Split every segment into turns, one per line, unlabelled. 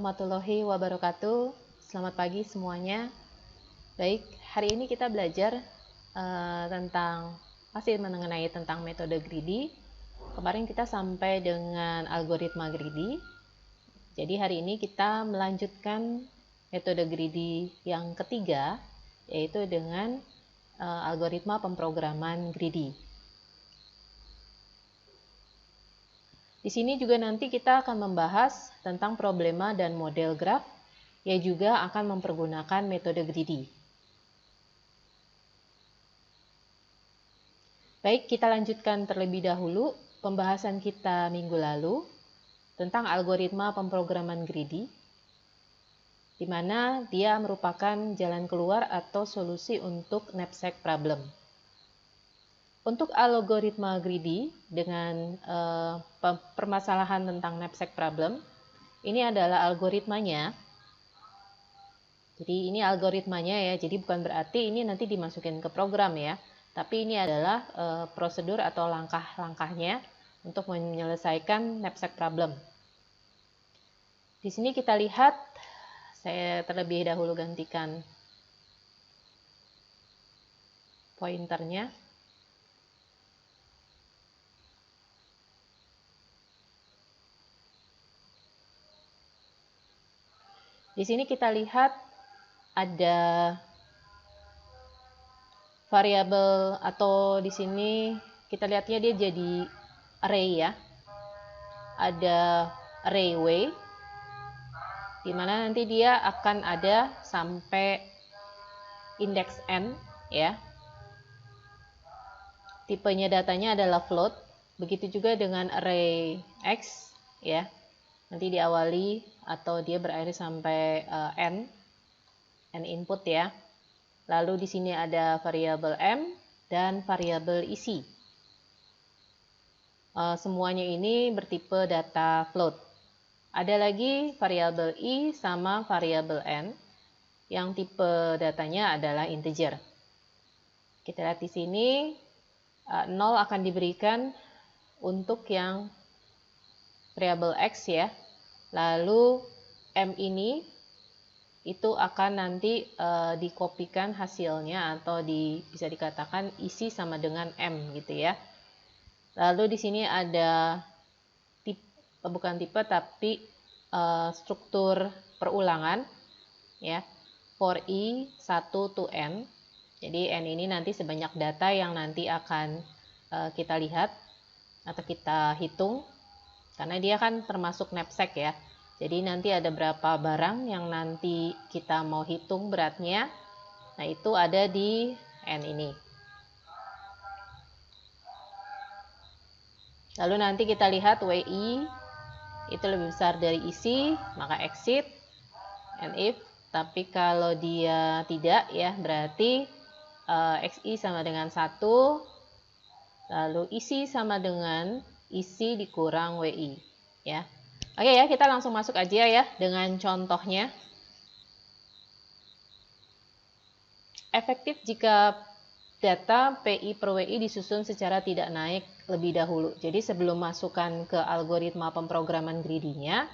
warahmatullahi wabarakatuh. Selamat pagi semuanya. Baik, hari ini kita belajar mengenai tentang metode greedy. Kemarin kita sampai dengan algoritma greedy. Jadi hari ini kita melanjutkan metode greedy yang ketiga, yaitu dengan algoritma pemrograman greedy. Di sini juga nanti kita akan membahas tentang problema dan model graf yang juga akan mempergunakan metode greedy. Baik, kita lanjutkan terlebih dahulu pembahasan kita minggu lalu tentang algoritma pemrograman greedy, di mana dia merupakan jalan keluar atau solusi untuk knapsack problem. Untuk algoritma greedy dengan permasalahan tentang knapsack problem, ini adalah algoritmanya. Jadi ini algoritmanya ya, jadi bukan berarti ini nanti dimasukin ke program ya, tapi ini adalah prosedur atau langkah-langkahnya untuk menyelesaikan knapsack problem. Di sini kita lihat, saya terlebih dahulu gantikan pointernya. Di sini kita lihat ada variabel atau di sini kita lihatnya dia jadi array ya. Ada array way di mana nanti dia akan ada sampai indeks n ya. Tipenya datanya adalah float. Begitu juga dengan array x ya. Nanti diawali atau dia berakhir sampai n input ya. Lalu di sini ada variabel m dan variabel isi. Semuanya ini bertipe data float. Ada lagi variabel i sama variabel n yang tipe datanya adalah integer. Kita lihat di sini 0 akan diberikan untuk yang variabel x ya. Lalu m ini itu akan nanti dikopikan hasilnya atau bisa dikatakan isi sama dengan m gitu ya. Lalu di sini ada struktur perulangan ya. For i 1 to n. Jadi n ini nanti sebanyak data yang nanti akan kita lihat atau kita hitung. Karena dia kan termasuk knapsack ya. Jadi nanti ada berapa barang yang nanti kita mau hitung beratnya. Nah itu ada di n ini. Lalu nanti kita lihat WI itu lebih besar dari isi, maka exit and if. Tapi kalau dia tidak ya berarti XI sama dengan 1. Lalu isi sama dengan isi dikurang WI ya. Oke ya, kita langsung masuk aja ya dengan contohnya. Efektif jika data PI per WI disusun secara tidak naik lebih dahulu. Jadi sebelum masukkan ke algoritma pemrograman greedy-nya,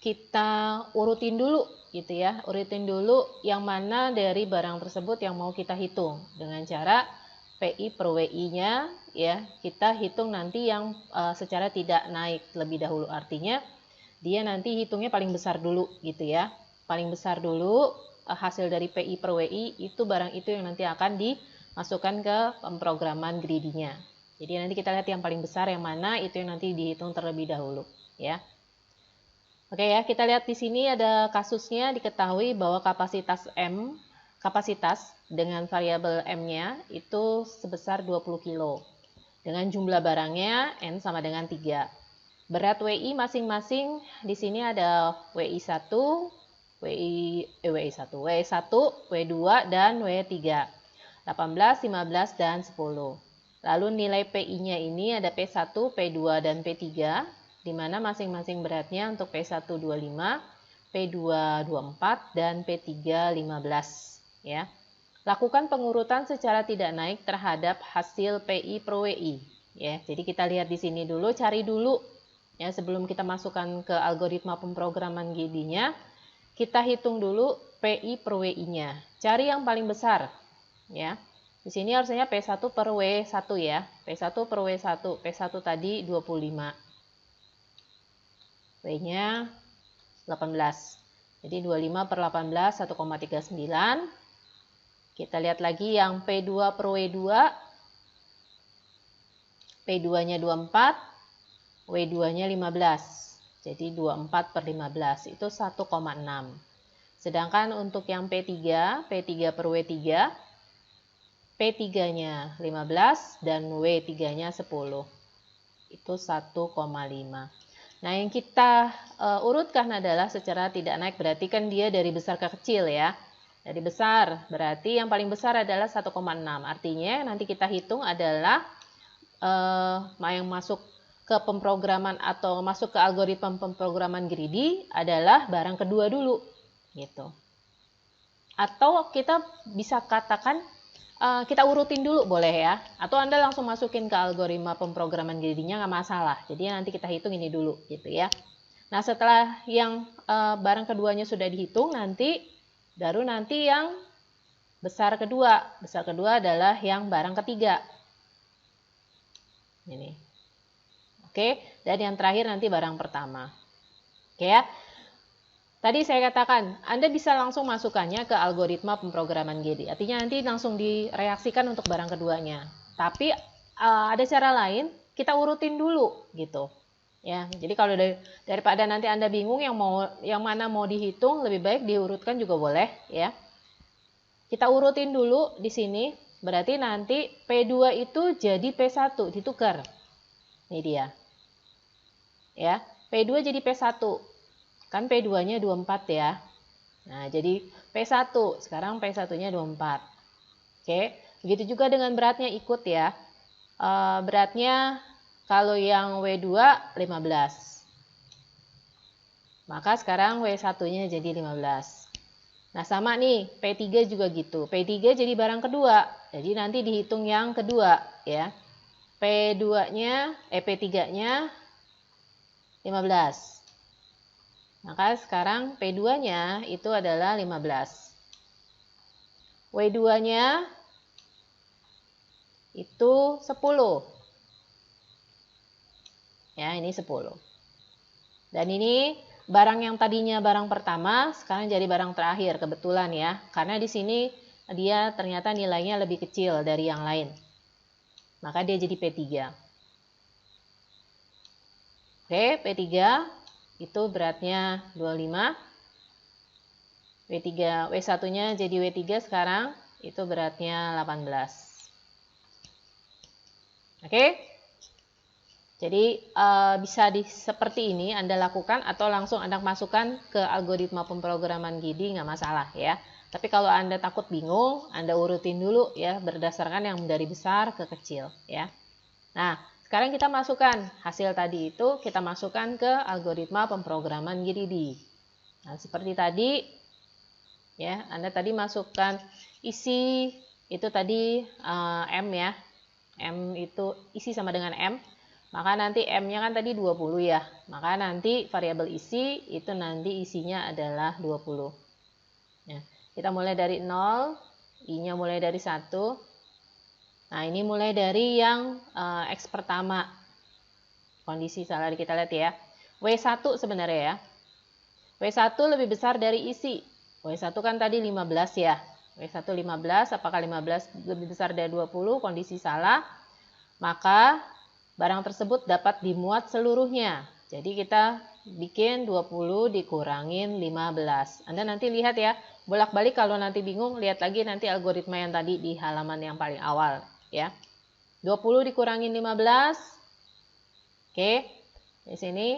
kita urutin dulu gitu ya. Urutin dulu yang mana dari barang tersebut yang mau kita hitung dengan cara PI per WI-nya ya, kita hitung nanti yang secara tidak naik lebih dahulu. Artinya dia nanti hitungnya paling besar dulu gitu ya. Paling besar dulu hasil dari PI per WI itu barang itu yang nanti akan dimasukkan ke pemrograman greedy-nya. Jadi nanti kita lihat yang paling besar yang mana itu yang nanti dihitung terlebih dahulu ya. Oke ya, kita lihat di sini ada kasusnya, diketahui bahwa kapasitas dengan variabel M-nya itu sebesar 20 kilo. Dengan jumlah barangnya N sama dengan 3. Berat WI masing-masing di sini ada WI1, WI1, W2 dan W3. 18, 15 dan 10. Lalu nilai PI-nya ini ada P1, P2 dan P3 di mana masing-masing beratnya untuk P1 25, P2 24 dan P3 15 ya. Lakukan pengurutan secara tidak naik terhadap hasil PI per WI ya. Jadi kita lihat di sini dulu, cari dulu ya sebelum kita masukkan ke algoritma pemrograman greedy-nya, kita hitung dulu PI per WI-nya. Cari yang paling besar, ya. Di sini harusnya P1 per W1 ya. P1 per W1. P1 tadi 25. W-nya 18. Jadi 25 per 18, 1,39. Kita lihat lagi yang P2 per W2. P2-nya 24. W2-nya 15. Jadi 24 per 15 itu 1,6. Sedangkan untuk yang P3 per W3, P3-nya 15 dan W3-nya 10. Itu 1,5. Nah, yang kita urutkan adalah secara tidak naik, berarti kan dia dari besar ke kecil ya. Dari besar, berarti yang paling besar adalah 1,6. Artinya nanti kita hitung adalah yang masuk ke pemrograman atau masuk ke algoritma pemrograman greedy adalah barang kedua dulu gitu. Atau kita bisa katakan kita urutin dulu boleh ya, atau Anda langsung masukin ke algoritma pemrograman greedy-nya nggak masalah. Jadi nanti kita hitung ini dulu gitu ya. Nah, setelah yang barang keduanya sudah dihitung, baru nanti yang besar kedua. Besar kedua adalah yang barang ketiga. Ini. Oke, dan yang terakhir nanti barang pertama. Oke ya. Tadi saya katakan, Anda bisa langsung masukkannya ke algoritma pemrograman greedy. Artinya nanti langsung direaksikan untuk barang keduanya. Tapi ada cara lain, kita urutin dulu gitu. Ya, jadi kalau daripada nanti Anda bingung yang mana mau dihitung, lebih baik diurutkan juga boleh ya. Kita urutin dulu di sini, berarti nanti P2 itu jadi P1 ditukar. Ini dia. Ya, P2 jadi P1. Kan P2-nya 24 ya. Nah, jadi P1. Sekarang P1-nya 24. Oke, begitu juga dengan beratnya ikut ya. Beratnya kalau yang W2 15. Maka sekarang W1-nya jadi 15. Nah, sama nih, P3 juga gitu. P3 jadi barang kedua. Jadi nanti dihitung yang kedua ya. P3-nya 15. Maka sekarang P2-nya itu adalah 15. W2-nya itu 10. Ya, ini 10. Dan ini barang yang tadinya barang pertama, sekarang jadi barang terakhir kebetulan ya. Karena di sini dia ternyata nilainya lebih kecil dari yang lain. Maka dia jadi P3. Oke, P3 itu beratnya 25. W1-nya jadi W3 sekarang, itu beratnya 18. Oke? Jadi bisa seperti ini Anda lakukan atau langsung Anda masukkan ke algoritma pemrograman greedy, nggak masalah ya. Tapi kalau Anda takut bingung, Anda urutin dulu ya berdasarkan yang dari besar ke kecil ya. Nah, sekarang kita masukkan hasil tadi itu, kita masukkan ke algoritma pemrograman greedy. Nah, seperti tadi ya, Anda tadi masukkan isi itu tadi M ya. M itu isi sama dengan M. Maka nanti M-nya kan tadi 20 ya. Maka nanti variabel isi itu nanti isinya adalah 20. Ya, kita mulai dari 0, I-nya mulai dari 1. Nah, ini mulai dari yang X pertama. Kondisi salah kita lihat ya. W1 sebenarnya ya. W1 lebih besar dari isi. W1 kan tadi 15 ya. W1 15, apakah 15 lebih besar dari 20? Kondisi salah. Maka barang tersebut dapat dimuat seluruhnya. Jadi kita bikin 20 dikurangin 15. Anda nanti lihat ya, bolak-balik kalau nanti bingung, lihat lagi nanti algoritma yang tadi di halaman yang paling awal ya. 20 dikurangin 15. Oke. Di sini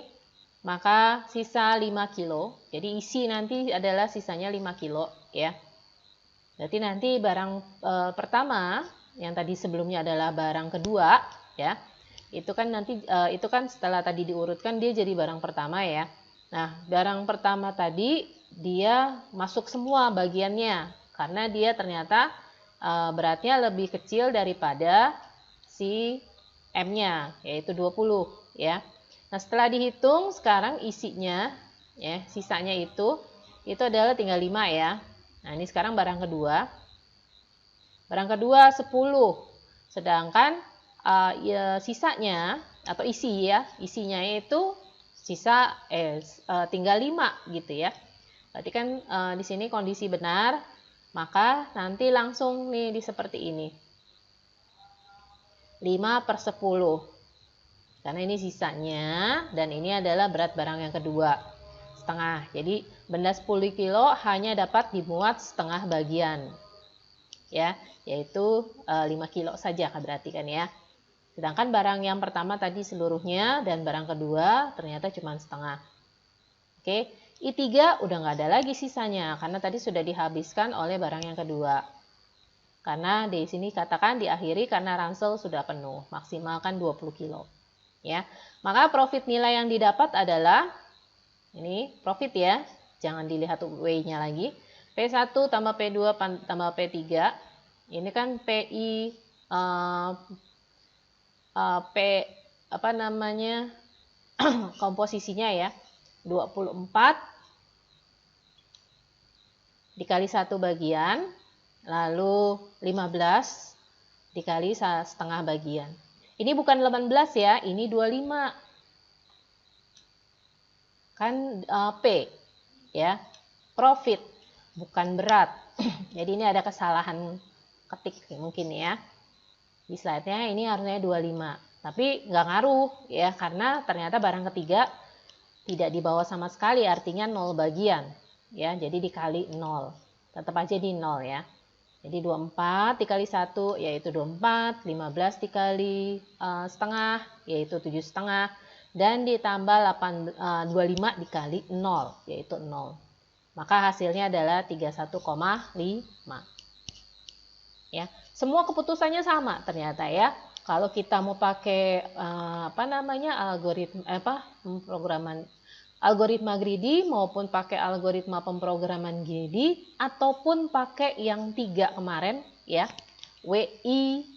maka sisa 5 kilo. Jadi isi nanti adalah sisanya 5 kilo ya. Berarti nanti barang pertama yang tadi sebelumnya adalah barang kedua ya. Itu kan nanti itu kan setelah tadi diurutkan dia jadi barang pertama ya. Nah, barang pertama tadi dia masuk semua bagiannya karena dia ternyata beratnya lebih kecil daripada si M-nya yaitu 20 ya. Nah, setelah dihitung sekarang isinya ya, sisanya itu itu adalah tinggal 5 ya. Nah, ini sekarang barang kedua. Barang kedua 10. Sedangkan ya, sisanya atau isinya itu tinggal 5 gitu ya. Berarti kan di sini kondisi benar, maka nanti langsung nih seperti ini. 5/10. Karena ini sisanya dan ini adalah berat barang yang kedua, setengah. Jadi benda 10 kilo hanya dapat dimuat setengah bagian. Ya, yaitu 5 kilo saja berarti kan ya. Sedangkan barang yang pertama tadi seluruhnya dan barang kedua ternyata cuma setengah. Oke, I3 udah nggak ada lagi sisanya karena tadi sudah dihabiskan oleh barang yang kedua. Karena di sini katakan diakhiri karena ransel sudah penuh, maksimalkan 20 kilo. Ya, maka profit nilai yang didapat adalah ini profit ya, jangan dilihat W-nya lagi. P1 tambah P2 tambah P3. Ini kan PI P apa namanya komposisinya ya, 24 dikali 1 bagian, lalu 15 dikali setengah bagian. Ini bukan 18 ya, ini 25. Kan P ya, profit bukan berat. Jadi ini ada kesalahan ketik mungkin ya. Di slide-nya ini harusnya 25. Tapi nggak ngaruh ya, karena ternyata barang ketiga tidak dibawa sama sekali, artinya 0 bagian. Ya, jadi dikali 0. Tetap aja di 0 ya. Jadi 24 dikali 1 yaitu 24, 15 dikali setengah yaitu 7,5, dan ditambah 25 dikali 0 yaitu 0. Maka hasilnya adalah 31,5. Ya, semua keputusannya sama ternyata ya. Kalau kita mau pakai algoritma greedy maupun pakai algoritma pemrograman greedy ataupun pakai yang 3 kemarin ya, WI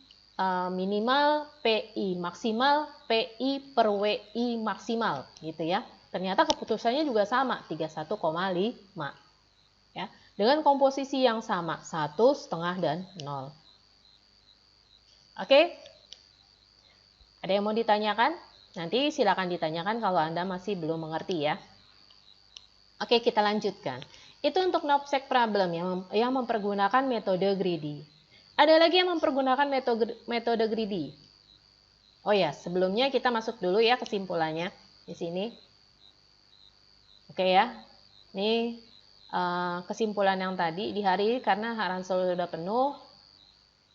minimal, PI maksimal, PI per WI maksimal gitu ya. Ternyata keputusannya juga sama, 31,5 ya. Dengan komposisi yang sama, 1,5 dan 0. Oke? Ada yang mau ditanyakan? Nanti silakan ditanyakan kalau Anda masih belum mengerti ya. Oke, kita lanjutkan. Itu untuk knapsack problem yang mempergunakan metode greedy. Ada lagi yang mempergunakan metode greedy. Oh ya, sebelumnya kita masuk dulu ya kesimpulannya di sini. Oke ya. Ini kesimpulan yang tadi di hari karena ransel sudah penuh.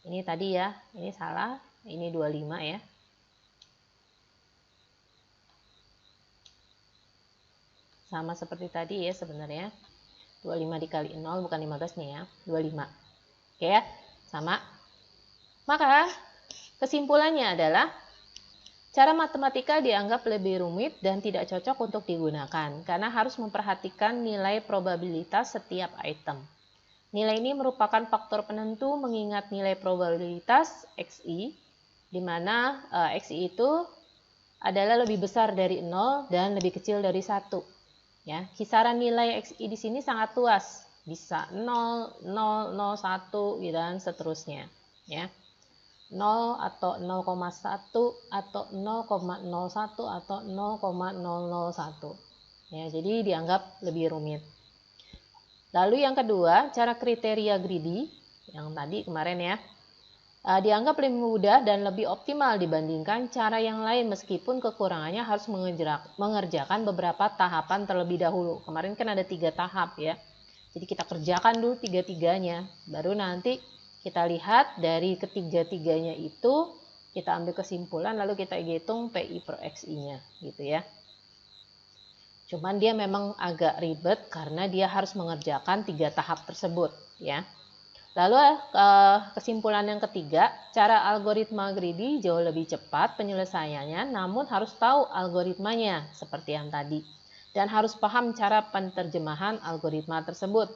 Ini tadi ya, ini salah, ini 25 ya. Sama seperti tadi ya sebenarnya. 25 dikali 0 bukan 15 nih ya, 25. Oke ya, sama. Maka kesimpulannya adalah cara matematika dianggap lebih rumit dan tidak cocok untuk digunakan karena harus memperhatikan nilai probabilitas setiap item. Nilai ini merupakan faktor penentu mengingat nilai probabilitas XI, di mana XI itu adalah lebih besar dari 0 dan lebih kecil dari 1. Ya, kisaran nilai XI di sini sangat luas, bisa 0, 0, 0, 1 dan seterusnya. Ya, 0 atau 0,1 atau 0,01 atau 0,001. Ya, jadi dianggap lebih rumit. Lalu yang kedua, cara kriteria greedy yang tadi kemarin ya, dianggap lebih mudah dan lebih optimal dibandingkan cara yang lain meskipun kekurangannya harus mengerjakan beberapa tahapan terlebih dahulu. Kemarin kan ada 3 tahap ya. Jadi kita kerjakan dulu 3-tiganya, baru nanti kita lihat dari ketiga-tiganya itu kita ambil kesimpulan lalu kita hitung PI per XI-nya gitu ya. Cuman dia memang agak ribet karena dia harus mengerjakan 3 tahap tersebut ya. Lalu kesimpulan yang ketiga, cara algoritma greedy jauh lebih cepat penyelesaiannya, namun harus tahu algoritmanya seperti yang tadi. Dan harus paham cara penerjemahan algoritma tersebut.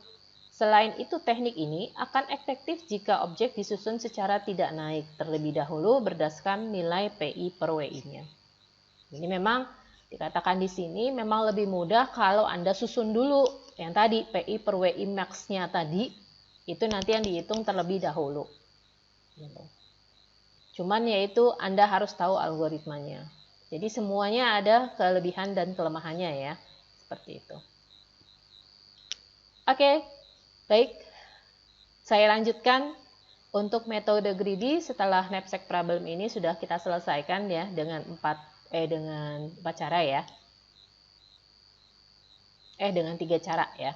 Selain itu, teknik ini akan efektif jika objek disusun secara tidak naik terlebih dahulu berdasarkan nilai PI per WI-nya. Ini memang dikatakan di sini memang lebih mudah kalau Anda susun dulu Yang tadi PI per WI max-nya tadi itu nanti yang dihitung terlebih dahulu. Gitu. Cuman yaitu Anda harus tahu algoritmanya. Jadi semuanya ada kelebihan dan kelemahannya ya. Seperti itu. Oke, baik. Saya lanjutkan untuk metode greedy setelah knapsack problem ini sudah kita selesaikan ya dengan 4 cara ya. Dengan 3 cara ya.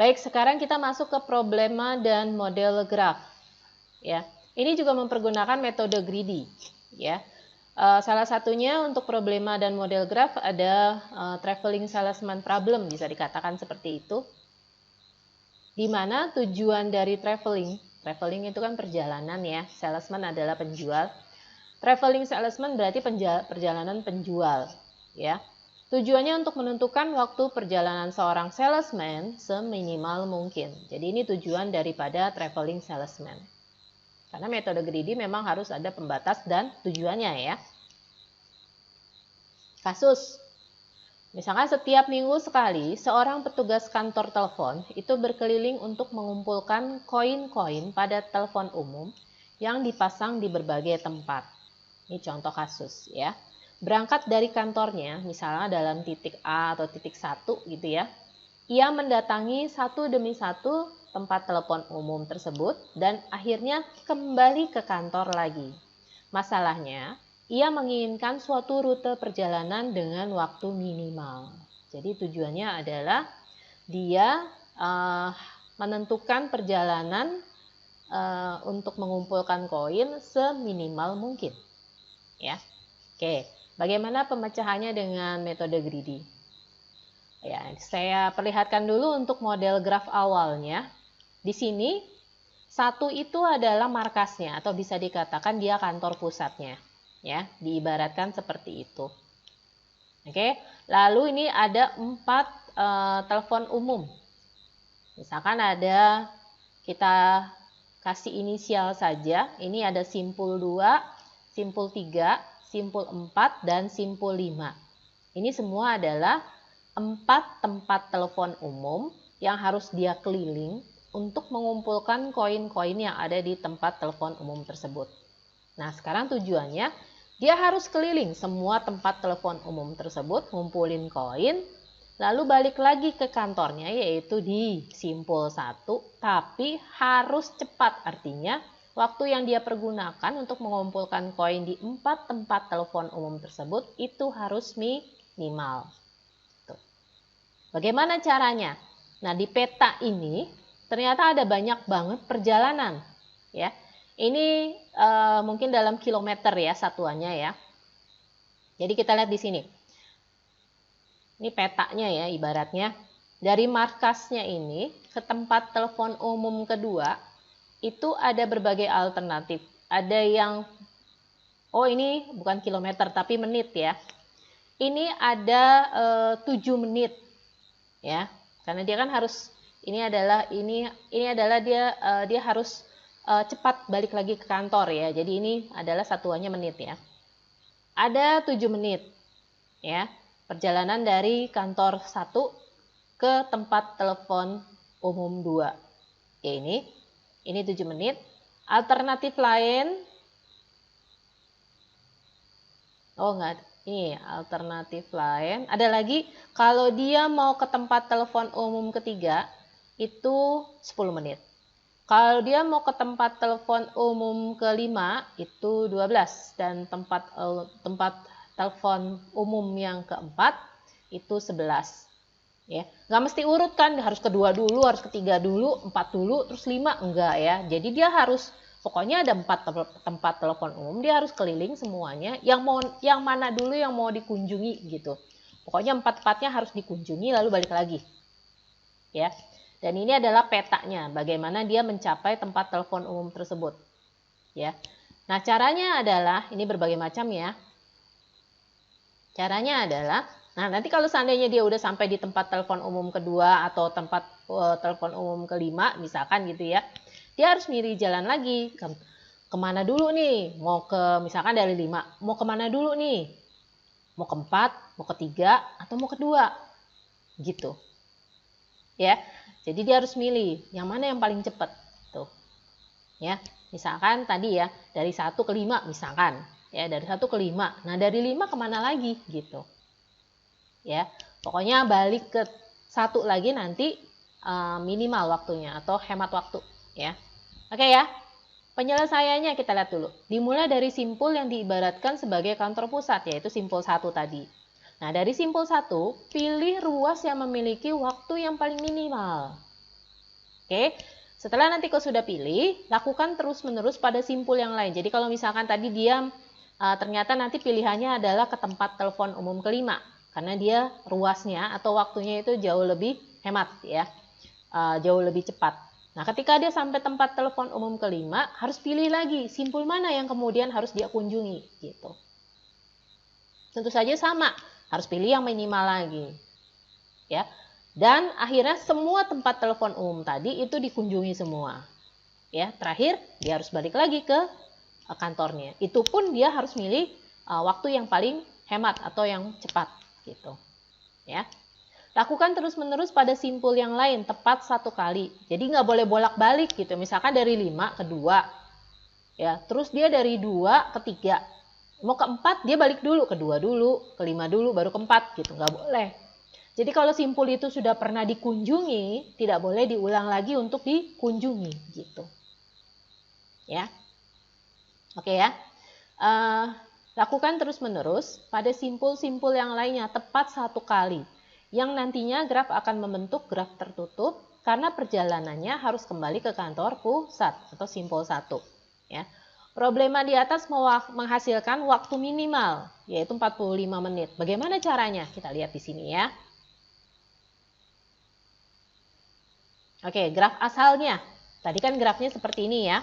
Baik, sekarang kita masuk ke problema dan model graf. Ya. Ini juga mempergunakan metode greedy ya. Salah satunya untuk problema dan model graf ada traveling salesman problem, bisa dikatakan seperti itu. Di mana tujuan dari traveling itu kan perjalanan ya, salesman adalah penjual. Traveling salesman berarti perjalanan penjual ya. Tujuannya untuk menentukan waktu perjalanan seorang salesman seminimal mungkin. Jadi ini tujuan daripada traveling salesman. Karena metode greedy memang harus ada pembatas dan tujuannya ya. Kasus. Misalkan setiap minggu sekali, seorang petugas kantor telepon itu berkeliling untuk mengumpulkan koin-koin pada telepon umum yang dipasang di berbagai tempat. Ini contoh kasus ya. Berangkat dari kantornya, misalnya dalam titik A atau titik 1 gitu ya. Ia mendatangi satu demi satu tempat telepon umum tersebut dan akhirnya kembali ke kantor lagi. Masalahnya, ia menginginkan suatu rute perjalanan dengan waktu minimal. Jadi tujuannya adalah dia menentukan perjalanan untuk mengumpulkan koin seminimal mungkin. Ya, oke. Bagaimana pemecahannya dengan metode greedy? Ya, saya perlihatkan dulu untuk model graf awalnya. Di sini 1 itu adalah markasnya atau bisa dikatakan dia kantor pusatnya. Ya, diibaratkan seperti itu. Oke, lalu ini ada 4 telepon umum. Misalkan ada, kita kasih inisial saja. Ini ada simpul 2, simpul 3, simpul 4, dan simpul 5. Ini semua adalah 4 tempat telepon umum yang harus dia keliling untuk mengumpulkan koin-koin yang ada di tempat telepon umum tersebut. Nah, sekarang tujuannya dia harus keliling semua tempat telepon umum tersebut, ngumpulin koin, lalu balik lagi ke kantornya yaitu di simpul 1, tapi harus cepat, artinya waktu yang dia pergunakan untuk mengumpulkan koin di 4 tempat telepon umum tersebut itu harus minimal. Tuh. Bagaimana caranya? Nah, di peta ini ternyata ada banyak banget perjalanan ya. Ini mungkin dalam kilometer ya satuannya ya. Jadi kita lihat di sini. Ini petanya ya ibaratnya. Dari markasnya ini ke tempat telepon umum kedua itu ada berbagai alternatif. Ada yang, ini bukan kilometer tapi menit ya. Ini ada 7 menit ya. Karena dia kan harus, ini adalah dia harus cepat balik lagi ke kantor ya. Jadi ini adalah satuannya menit ya. Ada 7 menit ya. Perjalanan dari kantor 1 ke tempat telepon umum 2. Ya ini 7 menit. Alternatif lain. Enggak. Ini alternatif lain. Ada lagi kalau dia mau ke tempat telepon umum ketiga itu 10 menit. Kalau dia mau ke tempat telepon umum kelima itu 12 dan tempat telepon umum yang keempat itu 11. Ya, nggak mesti urut kan, harus kedua dulu, harus ketiga dulu, 4 dulu, terus 5 enggak ya. Jadi dia harus, pokoknya ada 4 tempat telepon umum, dia harus keliling semuanya. Yang mana dulu yang mau dikunjungi gitu. Pokoknya 4-4-nya harus dikunjungi lalu balik lagi. Ya. Dan ini adalah petanya, bagaimana dia mencapai tempat telepon umum tersebut. Ya. Nah, caranya adalah, ini berbagai macam ya. Caranya adalah, nah nanti kalau seandainya dia udah sampai di tempat telepon umum kedua atau tempat telepon umum kelima, misalkan gitu ya. Dia harus milih jalan lagi, kemana dulu nih, mau ke, misalkan dari 5, mau kemana dulu nih, mau ke 4, mau ke 3, atau mau ke 2, gitu. ya. Jadi dia harus milih yang mana yang paling cepat tuh. Ya, misalkan tadi ya dari 1 ke 5 misalkan, ya dari 1 ke 5. Nah, dari 5 kemana lagi gitu. Ya, pokoknya balik ke 1 lagi nanti minimal waktunya atau hemat waktu ya. Oke ya. Penyelesaiannya kita lihat dulu. Dimulai dari simpul yang diibaratkan sebagai kantor pusat, yaitu simpul 1 tadi. Nah, dari simpul 1, pilih ruas yang memiliki waktu yang paling minimal. Oke, setelah nanti kau sudah pilih, lakukan terus-menerus pada simpul yang lain. Jadi kalau misalkan tadi dia ternyata nanti pilihannya adalah ke tempat telepon umum kelima, karena dia ruasnya atau waktunya itu jauh lebih hemat ya, jauh lebih cepat. Nah, ketika dia sampai tempat telepon umum kelima, harus pilih lagi simpul mana yang kemudian harus dia kunjungi gitu. Tentu saja sama, harus pilih yang minimal lagi. Ya. Dan akhirnya semua tempat telepon umum tadi itu dikunjungi semua. Ya, terakhir dia harus balik lagi ke kantornya. Itu pun dia harus milih waktu yang paling hemat atau yang cepat gitu. Ya. Lakukan terus-menerus pada simpul yang lain tepat 1 kali. Jadi nggak boleh bolak-balik gitu. Misalkan dari 5 ke 2. Ya, terus dia dari 2 ke 3. Mau ke 4 dia balik dulu, ke 2 dulu, ke 5 dulu, baru ke 4 gitu. Nggak boleh. Jadi kalau simpul itu sudah pernah dikunjungi, tidak boleh diulang lagi untuk dikunjungi gitu. Ya. Oke ya. Lakukan terus-menerus pada simpul-simpul yang lainnya tepat 1 kali. Yang nantinya graf akan membentuk graf tertutup karena perjalanannya harus kembali ke kantor pusat atau simpul 1. Ya. Problema di atas menghasilkan waktu minimal, yaitu 45 menit. Bagaimana caranya? Kita lihat di sini ya. Oke, graf asalnya. Tadi kan grafnya seperti ini ya.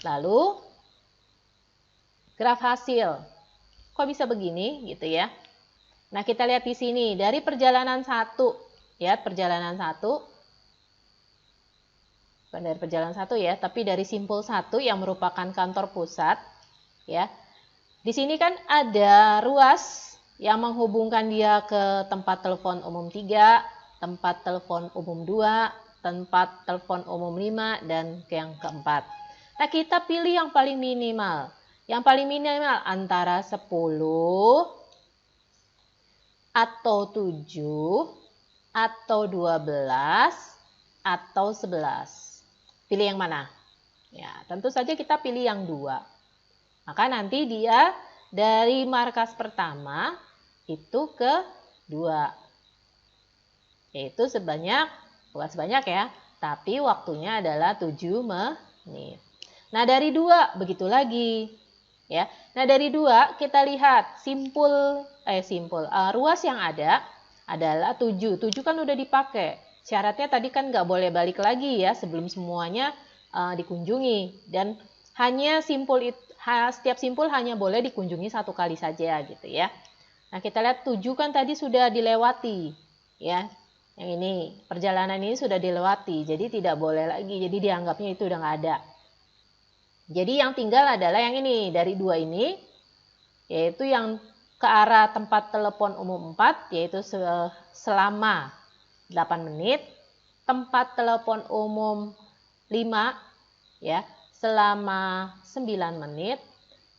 Lalu, graf hasil. Kok bisa begini gitu ya? Nah, kita lihat di sini dari perjalanan 1, ya, perjalanan 1. Bukan dari perjalanan 1 ya, tapi dari simpul 1 yang merupakan kantor pusat, ya. Di sini kan ada ruas yang menghubungkan dia ke tempat telepon umum 3, tempat telepon umum 2, tempat telepon umum 5 dan ke yang keempat. Nah, kita pilih yang paling minimal. Yang paling minimal antara 10 atau 7, atau 12, atau 11. Pilih yang mana? Ya, tentu saja kita pilih yang 2. Maka nanti dia dari markas pertama itu ke 2. Yaitu bukan sebanyak ya, tapi waktunya adalah 7 menit. Nah, dari 2 begitu lagi. Ya. Nah, dari 2 kita lihat ruas yang ada adalah 7. 7 kan udah dipakai. Syaratnya tadi kan nggak boleh balik lagi ya sebelum semuanya dikunjungi. Dan hanya setiap simpul hanya boleh dikunjungi 1 kali saja gitu ya. Nah, kita lihat 7 kan tadi sudah dilewati ya. Yang ini perjalanan ini sudah dilewati, jadi tidak boleh lagi. Jadi dianggapnya itu udah nggak ada. Jadi yang tinggal adalah yang ini, dari 2 ini, yaitu yang ke arah tempat telepon umum 4, yaitu selama 8 menit, tempat telepon umum 5, ya, selama 9 menit,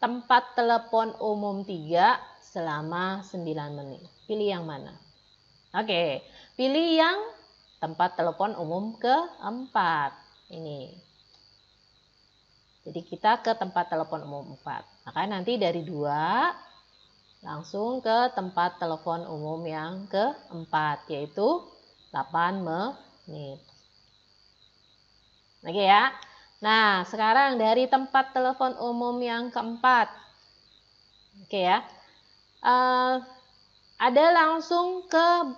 tempat telepon umum 3, selama 9 menit. Pilih yang mana? Oke, pilih yang tempat telepon umum keempat, ini. Jadi kita ke tempat telepon umum 4. Maka nanti dari 2 langsung ke tempat telepon umum yang keempat, yaitu 8 menit. Oke ya. Nah, sekarang dari tempat telepon umum yang keempat. Oke ya. Ada langsung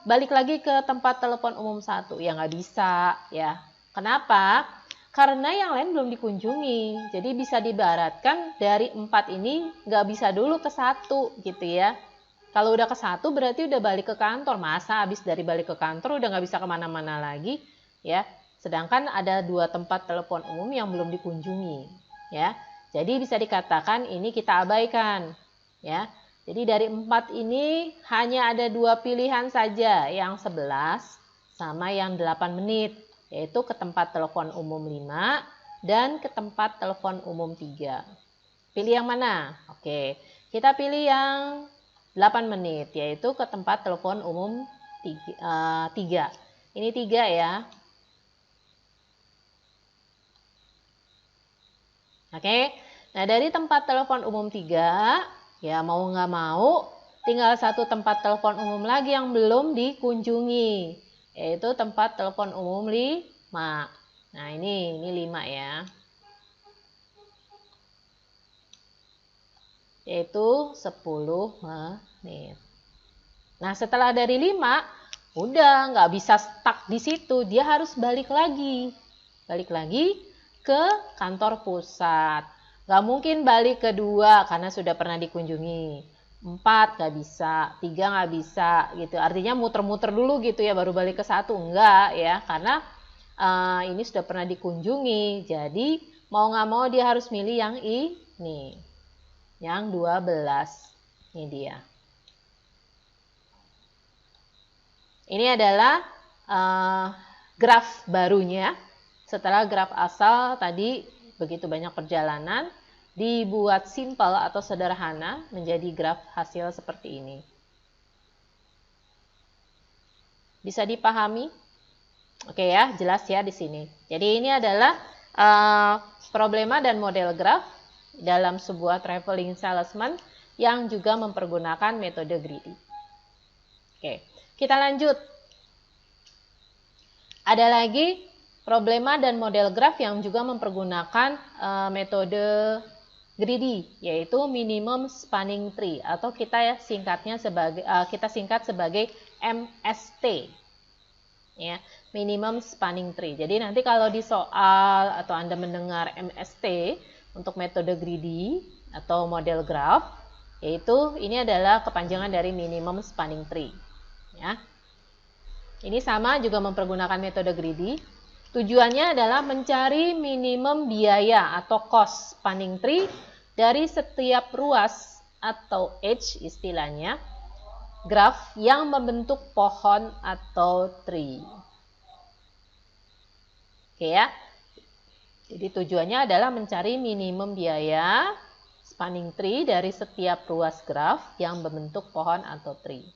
balik lagi ke tempat telepon umum 1. Ya nggak bisa ya. Kenapa? Karena yang lain belum dikunjungi. Jadi bisa diibaratkan dari 4 ini nggak bisa dulu ke 1 gitu ya. Kalau udah ke 1 berarti udah balik ke kantor. Masa habis dari balik ke kantor udah nggak bisa kemana-mana lagi ya. Sedangkan ada 2 tempat telepon umum yang belum dikunjungi ya. Jadi bisa dikatakan ini kita abaikan ya. Jadi dari 4 ini hanya ada 2 pilihan saja. Yang 11 sama yang 8 menit, yaitu ke tempat telepon umum 5 dan ke tempat telepon umum 3. Pilih yang mana? Oke, kita pilih yang 8 menit, yaitu ke tempat telepon umum 3. Ini 3 ya. Oke, nah dari tempat telepon umum 3, ya mau nggak mau, tinggal satu tempat telepon umum lagi yang belum dikunjungi, yaitu tempat telepon umum 5. Nah ini 5 ya. Yaitu 10 menit. Nah setelah dari 5, udah nggak bisa stuck di situ, dia harus balik lagi ke kantor pusat. Gak mungkin balik ke 2 karena sudah pernah dikunjungi. 4 gak bisa, 3 gak bisa gitu. Artinya muter-muter dulu gitu ya baru balik ke 1. Enggak ya, karena ini sudah pernah dikunjungi. Jadi mau gak mau dia harus milih yang ini. Yang 12. Ini dia. Ini adalah graf barunya. Setelah graf asal tadi begitu banyak perjalanan, dibuat simpel atau sederhana menjadi graf hasil seperti ini. Bisa dipahami? Oke ya, jelas ya di sini. Jadi ini adalah problema dan model graf dalam sebuah traveling salesman yang juga mempergunakan metode greedy. Oke, kita lanjut. Ada lagi problema dan model graf yang juga mempergunakan metode greedy, yaitu minimum spanning tree atau kita singkat sebagai MST. Ya, minimum spanning tree. Jadi nanti kalau di soal atau Anda mendengar MST untuk metode greedy atau model graf, yaitu ini adalah kepanjangan dari minimum spanning tree. Ya. Ini sama juga mempergunakan metode greedy. Tujuannya adalah mencari minimum biaya atau cost spanning tree dari setiap ruas atau edge istilahnya, graf yang membentuk pohon atau tree. Oke ya. Jadi tujuannya adalah mencari minimum biaya spanning tree dari setiap ruas graf yang membentuk pohon atau tree.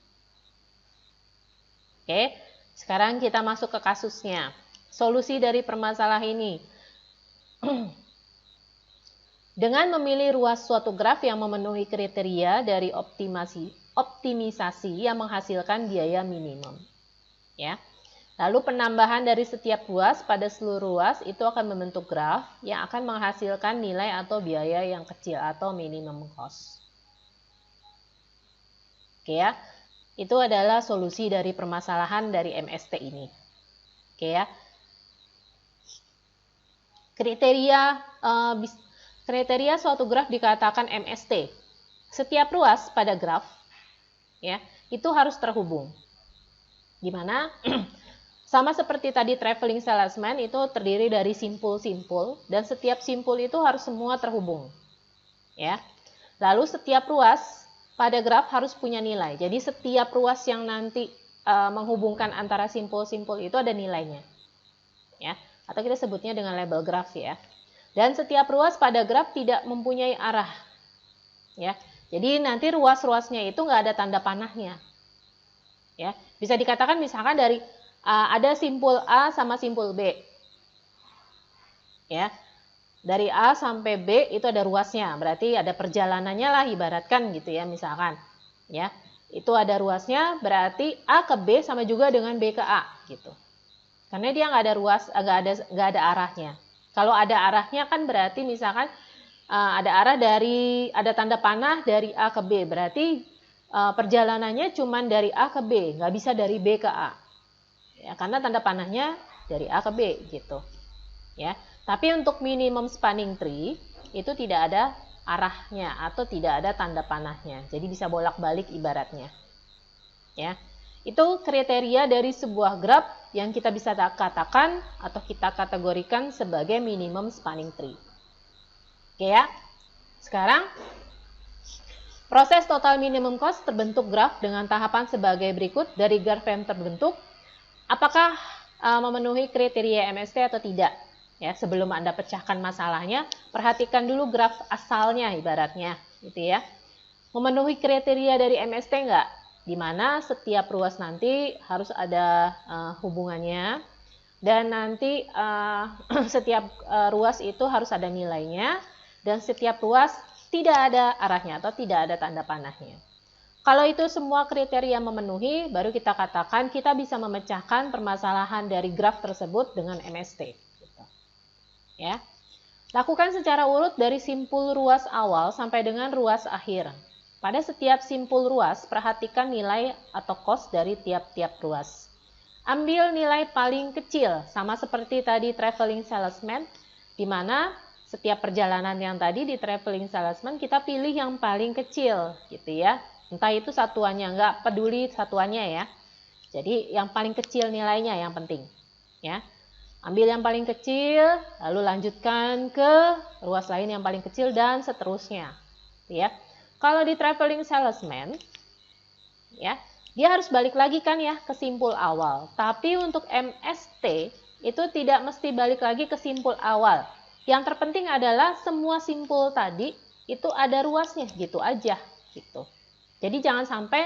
Oke, sekarang kita masuk ke kasusnya. Solusi dari permasalahan ini. Dengan memilih ruas suatu graf yang memenuhi kriteria dari optimisasi yang menghasilkan biaya minimum. Ya. Lalu penambahan dari setiap ruas pada seluruh ruas itu akan membentuk graf yang akan menghasilkan nilai atau biaya yang kecil atau minimum cost. Oke ya. Itu adalah solusi dari permasalahan dari MST ini. Oke ya. Kriteria suatu graf dikatakan MST. Setiap ruas pada graf ya, itu harus terhubung. Gimana? Sama seperti tadi traveling salesman itu terdiri dari simpul-simpul dan setiap simpul itu harus semua terhubung. Ya. Lalu setiap ruas pada graf harus punya nilai. Jadi setiap ruas yang nanti menghubungkan antara simpul-simpul itu ada nilainya. Ya. Atau kita sebutnya dengan label graf ya. Dan setiap ruas pada graf tidak mempunyai arah. Ya. Jadi nanti ruas-ruasnya itu nggak ada tanda panahnya. Ya. Bisa dikatakan misalkan dari ada simpul A sama simpul B. Ya. Dari A sampai B itu ada ruasnya. Berarti ada perjalanannya lah ibaratkan gitu ya misalkan. Ya. Itu ada ruasnya berarti A ke B sama juga dengan B ke A gitu. Karena dia nggak ada ruas, nggak ada arahnya. Kalau ada arahnya kan berarti misalkan ada tanda panah dari A ke B, berarti perjalanannya cuma dari A ke B, nggak bisa dari B ke A. Ya, karena tanda panahnya dari A ke B gitu. Ya. Tapi untuk minimum spanning tree itu tidak ada arahnya atau tidak ada tanda panahnya. Jadi bisa bolak-balik ibaratnya. Ya. Itu kriteria dari sebuah graf yang kita bisa katakan atau kita kategorikan sebagai minimum spanning tree. Oke ya. Sekarang proses total minimum cost terbentuk graf dengan tahapan sebagai berikut. Dari graf yang terbentuk, apakah memenuhi kriteria MST atau tidak. Ya, sebelum Anda pecahkan masalahnya, perhatikan dulu graf asalnya ibaratnya, gitu ya. Memenuhi kriteria dari MST enggak? Di mana setiap ruas nanti harus ada hubungannya, dan nanti setiap ruas itu harus ada nilainya, dan setiap ruas tidak ada arahnya atau tidak ada tanda panahnya. Kalau itu semua kriteria memenuhi, baru kita katakan kita bisa memecahkan permasalahan dari graf tersebut dengan MST. Gitu. Ya, lakukan secara urut dari simpul ruas awal sampai dengan ruas akhir. Pada setiap simpul ruas, perhatikan nilai atau kos dari tiap-tiap ruas. Ambil nilai paling kecil, sama seperti tadi traveling salesman, di mana setiap perjalanan yang tadi di traveling salesman kita pilih yang paling kecil, gitu ya. Entah itu satuannya, nggak peduli satuannya ya. Jadi yang paling kecil nilainya yang penting, ya. Ambil yang paling kecil, lalu lanjutkan ke ruas lain yang paling kecil dan seterusnya, ya. Kalau di traveling salesman, ya, dia harus balik lagi kan ya ke simpul awal. Tapi untuk MST itu tidak mesti balik lagi ke simpul awal. Yang terpenting adalah semua simpul tadi itu ada ruasnya, gitu aja, gitu. Jadi jangan sampai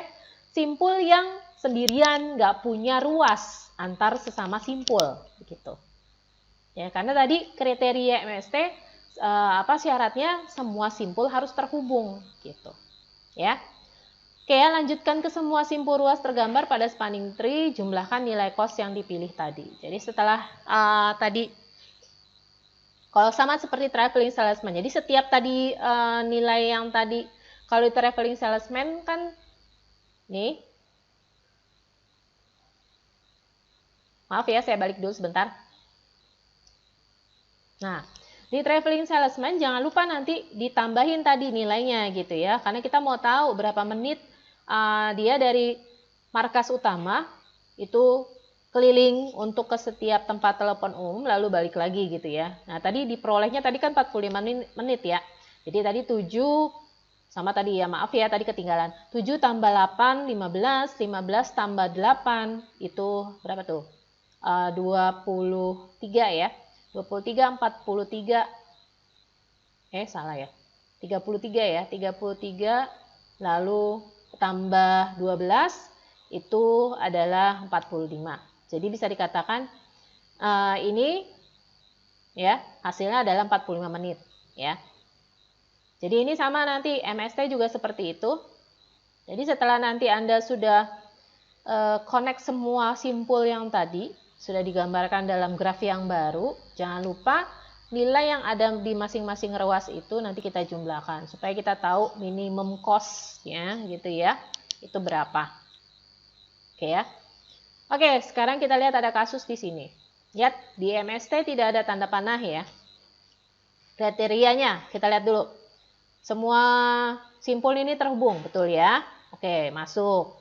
simpul yang sendirian nggak punya ruas antar sesama simpul, begitu. Ya, karena tadi kriteria MST syaratnya semua simpul harus terhubung, gitu. Ya. Oke, lanjutkan ke semua simpul ruas tergambar pada spanning tree, jumlahkan nilai kos yang dipilih tadi. Jadi setelah tadi kalau sama seperti traveling salesman. Jadi setiap tadi nilai yang tadi kalau di traveling salesman kan nih. Maaf ya, saya balik dulu sebentar. Nah, di traveling salesman jangan lupa nanti ditambahin tadi nilainya gitu ya. Karena kita mau tahu berapa menit dia dari markas utama itu keliling untuk ke setiap tempat telepon umum lalu balik lagi gitu ya. Nah, tadi diperolehnya tadi kan 45 menit ya. Jadi tadi 7 sama tadi ya, maaf ya tadi ketinggalan. 7 tambah 8, 15, 15 tambah 8 itu berapa tuh? 23 ya. 23, 43. Salah ya. 33 ya. 33 lalu tambah 12 itu adalah 45. Jadi bisa dikatakan ini ya hasilnya adalah 45 menit ya. Jadi ini sama nanti MST juga seperti itu. Jadi setelah nanti Anda sudah connect semua simpul yang tadi, sudah digambarkan dalam graf yang baru, jangan lupa nilai yang ada di masing-masing ruas itu nanti kita jumlahkan. Supaya kita tahu minimum cost-nya gitu ya, itu berapa. Oke ya. Oke, sekarang kita lihat ada kasus di sini. Lihat, di MST tidak ada tanda panah ya. Kriterianya, kita lihat dulu. Semua simpul ini terhubung, betul ya? Oke, masuk.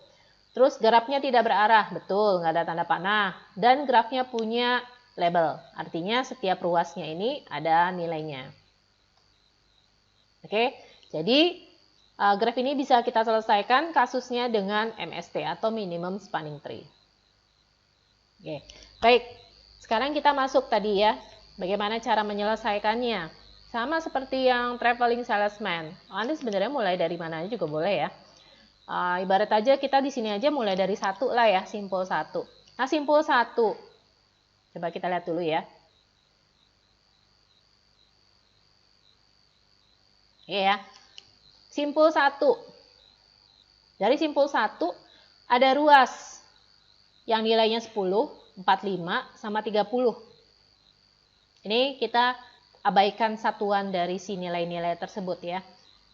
Terus grafnya tidak berarah, betul, nggak ada tanda panah. Dan grafnya punya label, artinya setiap ruasnya ini ada nilainya. Oke, jadi graf ini bisa kita selesaikan kasusnya dengan MST atau minimum spanning tree. Oke, baik. Sekarang kita masuk tadi ya, bagaimana cara menyelesaikannya. Sama seperti yang traveling salesman. Anda sebenarnya mulai dari mana aja juga boleh ya. Ibarat aja kita di sini aja mulai dari 1 lah ya, simpul 1. Nah, simpul 1. Coba kita lihat dulu ya. Ya. Simpul 1. Dari simpul 1 ada ruas yang nilainya 10, 45 sama 30. Ini kita abaikan satuan dari si nilai-nilai tersebut ya.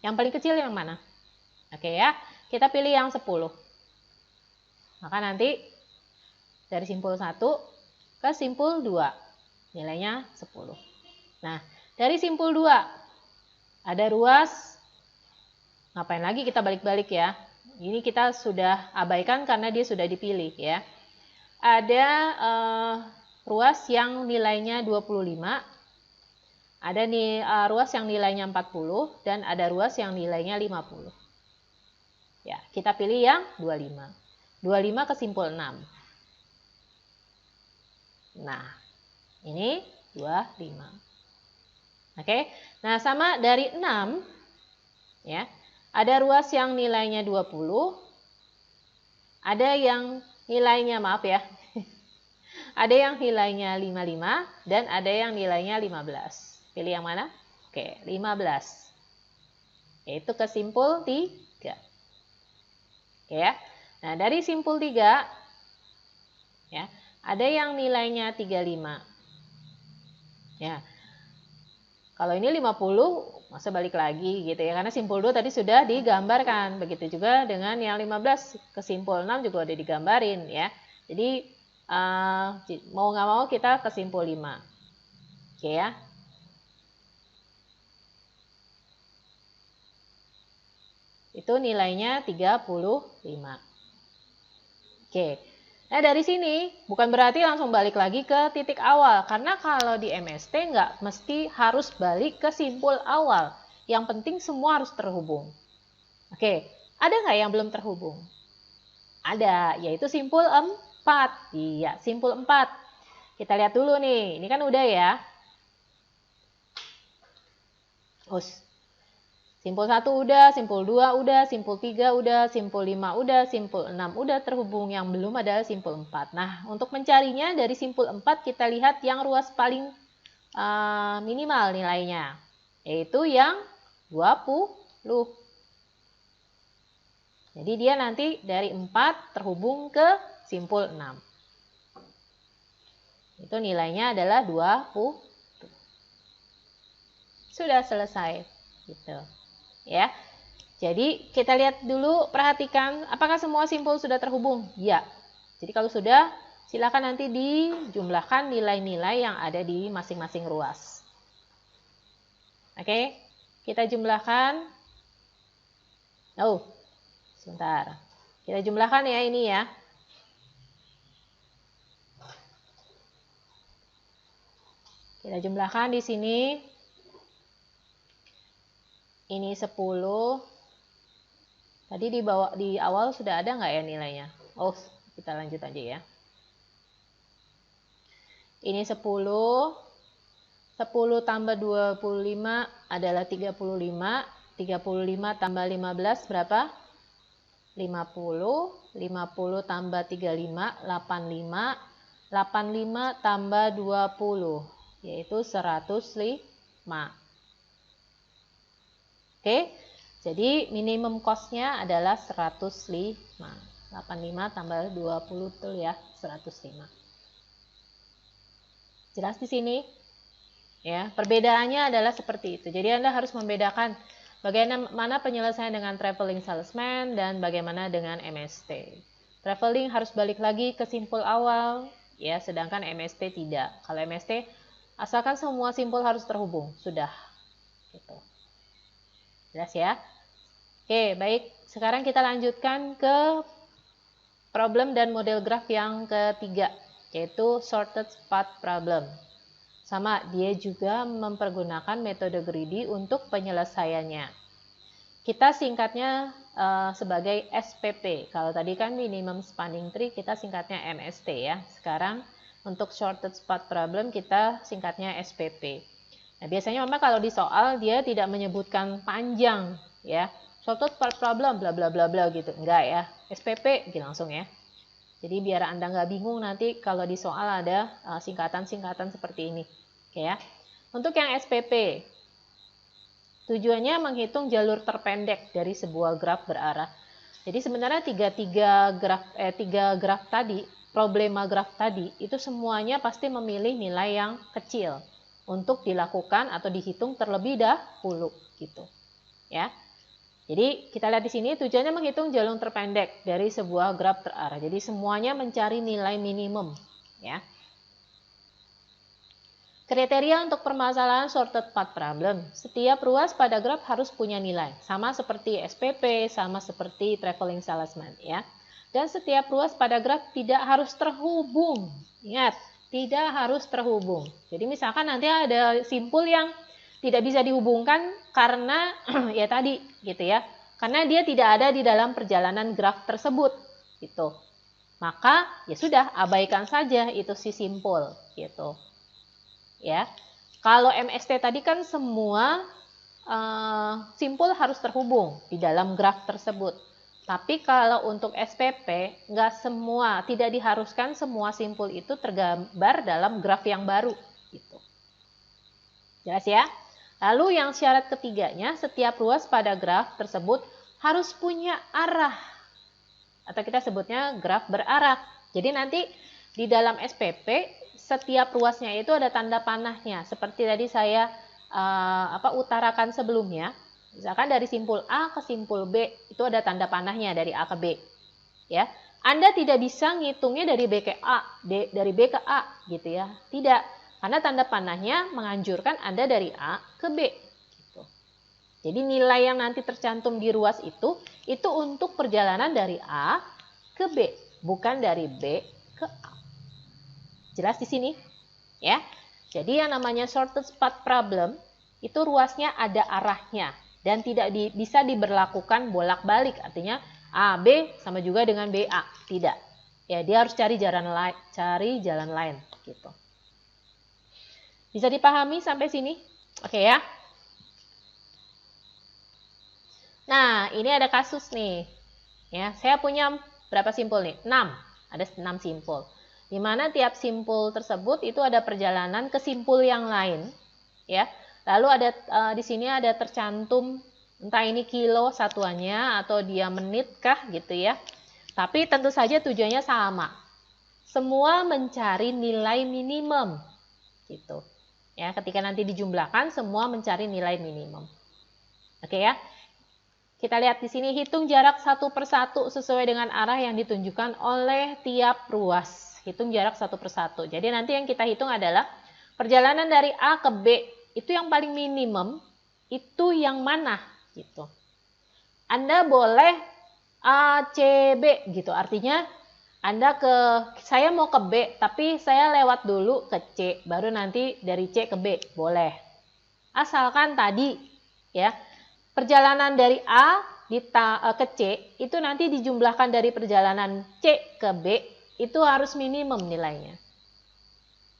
Yang paling kecil yang mana? Oke ya, kita pilih yang 10. Maka nanti dari simpul 1 ke simpul 2, nilainya 10. Nah, dari simpul 2 ada ruas, ngapain lagi kita balik-balik ya. Ini kita sudah abaikan karena dia sudah dipilih ya. Ada ruas yang nilainya 25. Ada nih ruas yang nilainya 40 dan ada ruas yang nilainya 50. Ya, kita pilih yang 25. 25 ke simpul 6. Nah, ini 25. Oke. Nah, sama dari 6 ya. Ada ruas yang nilainya 20. Ada yang nilainya maaf ya. Ada yang nilainya 55 dan ada yang nilainya 15. Pilih yang mana? Oke, 15. Yaitu ke simpul 3. Oke ya. Nah, dari simpul 3 ya, ada yang nilainya 35. Ya. Kalau ini 50, masa balik lagi gitu ya, karena simpul 2 tadi sudah digambarkan. Begitu juga dengan yang 15 ke simpul 6 juga udah digambarin ya. Jadi mau nggak mau kita ke simpul 5. Oke ya. Itu nilainya 35. Oke. Nah, dari sini bukan berarti langsung balik lagi ke titik awal. Karena kalau di MST nggak mesti harus balik ke simpul awal. Yang penting semua harus terhubung. Oke, ada nggak yang belum terhubung? Ada, yaitu simpul 4. Iya, simpul 4. Kita lihat dulu nih, ini kan udah ya. Simpul 1 udah, simpul 2 udah, simpul 3 udah, simpul 5 udah, simpul 6 udah terhubung. Yang belum adalah simpul 4. Nah, untuk mencarinya dari simpul 4 kita lihat yang ruas paling minimal nilainya, yaitu yang 20. Jadi dia nanti dari 4 terhubung ke simpul 6. Itu nilainya adalah 20. Sudah selesai. Gitu. Ya. Jadi kita lihat dulu, perhatikan apakah semua simpul sudah terhubung? Ya. Jadi kalau sudah, silakan nanti dijumlahkan nilai-nilai yang ada di masing-masing ruas. Oke, kita jumlahkan. Sebentar. Kita jumlahkan ya ini ya. Kita jumlahkan di sini. Ini 10. Tadi di awal sudah ada nggak ya nilainya? Kita lanjut aja ya. Ini 10. 10 tambah 25 adalah 35. 35 tambah 15 berapa? 50. 50 tambah 35, 85. 85 tambah 20, yaitu 105. Oke, jadi minimum cost-nya adalah 105. 85 tambah 20 tuh ya, 105. Jelas di sini? Ya, perbedaannya adalah seperti itu. Jadi Anda harus membedakan bagaimana penyelesaian dengan traveling salesman dan bagaimana dengan MST. Traveling harus balik lagi ke simpul awal, ya, sedangkan MST tidak. Kalau MST, asalkan semua simpul harus terhubung, sudah. Gitu. Jelas ya? Oke, baik. Sekarang kita lanjutkan ke problem dan model graf yang ketiga, yaitu sorted path problem. Sama, dia juga mempergunakan metode greedy untuk penyelesaiannya. Kita singkatnya sebagai SPP. Kalau tadi kan minimum spanning tree, kita singkatnya MST ya. Sekarang untuk sorted path problem kita singkatnya SPP. Nah, biasanya memang kalau di soal dia tidak menyebutkan panjang ya. Sorted path problem bla bla bla bla gitu. Enggak ya. SPP gitu langsung ya. Jadi biar Anda nggak bingung nanti kalau di soal ada singkatan-singkatan seperti ini. Oke ya. Untuk yang SPP, tujuannya menghitung jalur terpendek dari sebuah graf berarah. Jadi sebenarnya tiga graf tadi, problema graf tadi, itu semuanya pasti memilih nilai yang kecil untuk dilakukan atau dihitung terlebih dahulu gitu. Ya. Jadi kita lihat di sini tujuannya menghitung jalur terpendek dari sebuah graf terarah. Jadi semuanya mencari nilai minimum, ya. Kriteria untuk permasalahan sorted path problem. Setiap ruas pada graf harus punya nilai, sama seperti SPP, sama seperti traveling salesman, ya. Dan setiap ruas pada graf tidak harus terhubung. Ingat, tidak harus terhubung. Jadi misalkan nanti ada simpul yang tidak bisa dihubungkan karena ya tadi gitu ya. Karena dia tidak ada di dalam perjalanan graf tersebut gitu. Maka ya sudah, abaikan saja itu si simpul gitu. Ya. Kalau MST tadi kan semua simpul harus terhubung di dalam graf tersebut. Tapi kalau untuk SPP, nggak semua, tidak diharuskan semua simpul itu tergambar dalam graf yang baru. Gitu. Jelas ya? Lalu yang syarat ketiganya, setiap ruas pada graf tersebut harus punya arah. Atau kita sebutnya graf berarah. Jadi nanti di dalam SPP, setiap ruasnya itu ada tanda panahnya. Seperti tadi saya utarakan sebelumnya. Misalkan dari simpul A ke simpul B, itu ada tanda panahnya dari A ke B. Ya, Anda tidak bisa ngitungnya dari B ke A, dari B ke A gitu ya. Tidak. Karena tanda panahnya menganjurkan Anda dari A ke B. Gitu. Jadi nilai yang nanti tercantum di ruas itu untuk perjalanan dari A ke B, bukan dari B ke A. Jelas di sini? Ya. Jadi yang namanya shortest path problem, itu ruasnya ada arahnya dan tidak bisa diberlakukan bolak-balik. Artinya A, B sama juga dengan BA. Tidak. Ya, dia harus cari jalan lain gitu. Bisa dipahami sampai sini? Oke ya. Nah, ini ada kasus nih. Ya, saya punya berapa simpul nih? 6. Ada 6 simpul. Di mana tiap simpul tersebut itu ada perjalanan ke simpul yang lain, ya. Lalu ada di sini ada tercantum entah ini kilo satuannya atau dia menit kah gitu ya. Tapi tentu saja tujuannya sama. Semua mencari nilai minimum gitu. Ya, ketika nanti dijumlahkan semua mencari nilai minimum. Oke ya. Kita lihat di sini, hitung jarak satu persatu sesuai dengan arah yang ditunjukkan oleh tiap ruas. Hitung jarak satu persatu. Jadi nanti yang kita hitung adalah perjalanan dari A ke B itu yang paling minimum itu yang mana gitu. Anda boleh A, C, B gitu. Artinya saya mau ke B, tapi saya lewat dulu ke C, baru nanti dari C ke B, boleh. Asalkan tadi, ya, perjalanan dari A ke C, itu nanti dijumlahkan dari perjalanan C ke B, itu harus minimum nilainya.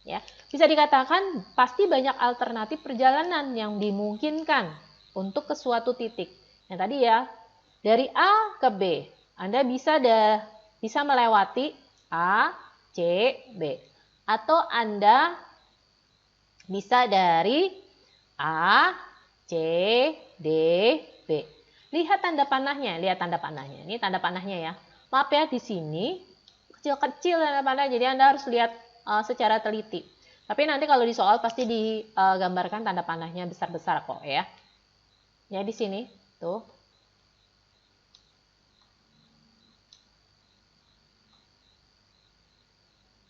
Ya, bisa dikatakan pasti banyak alternatif perjalanan yang dimungkinkan untuk ke suatu titik. Yang tadi ya, dari A ke B, Anda bisa melewati A, C, B. Atau Anda bisa dari A, C, D, B. Lihat tanda panahnya, Ini tanda panahnya ya. Maaf ya, di sini kecil-kecil tanda panah, jadi Anda harus lihat secara teliti. Tapi nanti kalau di soal pasti digambarkan tanda panahnya besar-besar kok ya. Ya di sini, tuh.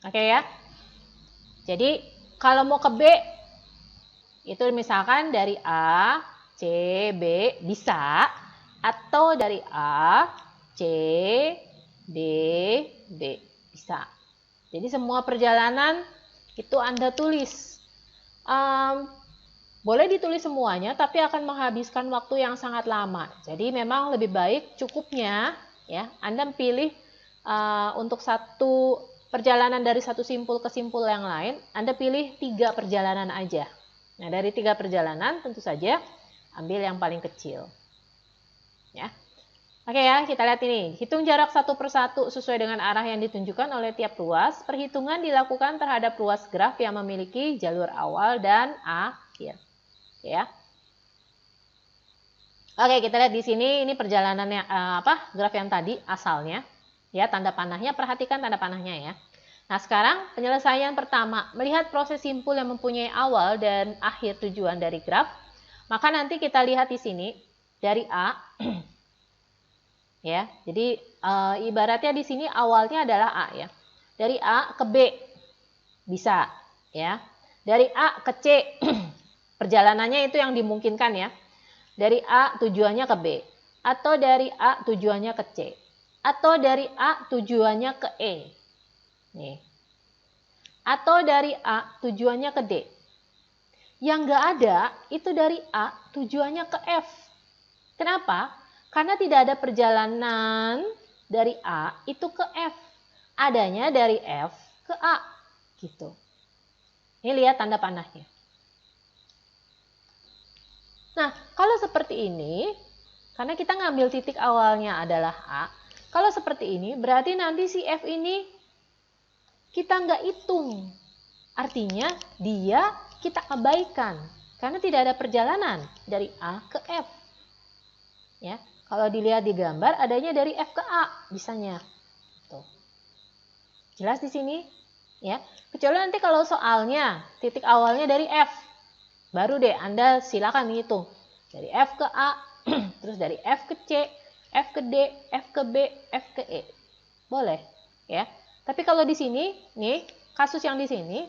Oke ya. Jadi kalau mau ke B, itu misalkan dari A, C, B bisa. Atau dari A, C, D, B bisa. Jadi semua perjalanan itu Anda tulis. Boleh ditulis semuanya, tapi akan menghabiskan waktu yang sangat lama. Jadi memang lebih baik cukupnya ya Anda pilih untuk satu perjalanan dari satu simpul ke simpul yang lain, Anda pilih 3 perjalanan aja. Nah, dari 3 perjalanan tentu saja ambil yang paling kecil. Ya. Oke ya, kita lihat ini. Hitung jarak satu persatu sesuai dengan arah yang ditunjukkan oleh tiap ruas. Perhitungan dilakukan terhadap ruas graf yang memiliki jalur awal dan akhir. Ya. Oke, kita lihat di sini ini perjalanannya graf yang tadi asalnya. Ya, tanda panahnya, perhatikan tanda panahnya ya. Nah, sekarang penyelesaian pertama, melihat proses simpul yang mempunyai awal dan akhir tujuan dari graf. Maka nanti kita lihat di sini dari A ya. Jadi ibaratnya di sini awalnya adalah A ya. Dari A ke B bisa ya. Dari A ke C perjalanannya itu yang dimungkinkan ya. Dari A tujuannya ke B, atau dari A tujuannya ke C, atau dari A tujuannya ke E. Nih. Atau dari A tujuannya ke D. Yang enggak ada itu dari A tujuannya ke F. Kenapa? Karena tidak ada perjalanan dari A itu ke F. adanya dari F ke A gitu. Ini lihat tanda panahnya. Nah, kalau seperti ini, karena kita ngambil titik awalnya adalah A, kalau seperti ini berarti nanti si F ini kita nggak hitung. Artinya dia kita abaikan karena tidak ada perjalanan dari A ke F. Ya, kalau dilihat di gambar adanya dari F ke A bisanya. Tuh. Jelas di sini? Ya, kecuali nanti kalau soalnya titik awalnya dari F, baru deh Anda silakan hitung dari F ke A, terus dari F ke C, F ke D, F ke B, F ke E. Boleh, ya. Tapi kalau di sini, nih, kasus yang di sini,